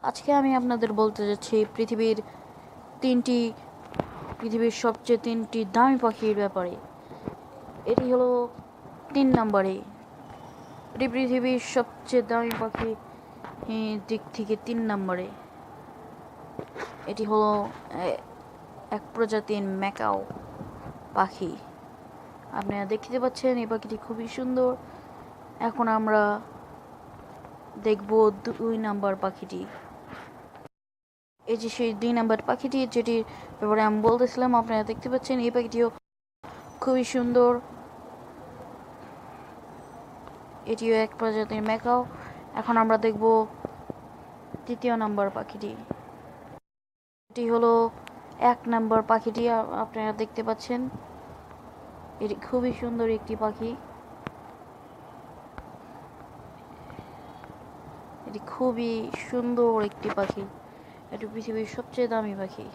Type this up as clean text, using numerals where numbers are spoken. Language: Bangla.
আজকে আমি আপনাদের বলতে যাচ্ছি পৃথিবীর সবচেয়ে তিনটি দামি পাখির ব্যাপারে। এটি হলো 3 নম্বরে। এটি পৃথিবীর সবচেয়ে দামি পাখি দিক থেকে 3 নম্বরে। এটি হলো এক প্রজাতির ম্যাকাও পাখি। আপনারা দেখতে পাচ্ছেন এই পাখিটি খুবই সুন্দর। এখন আমরা দেখব 2 নম্বর পাখিটি। এই যে সেই 2 নম্বর পাখিটি, যেটির ব্যাপারে আমি বলতেছিলাম। আপনারা দেখতে পাচ্ছেন এই পাখিটিও খুবই সুন্দর। এটিও এক প্রজাতির ম্যাকাও। এখন আমরা দেখব 3 নম্বর পাখিটি। এটি হলো 1 নম্বর পাখিটি। আপনারা দেখতে পাচ্ছেন এটি খুবই সুন্দর একটি পাখি। এটি খুবই সুন্দর একটি পাখি। এটি পৃথিবীর সবচেয়ে দামি পাখি।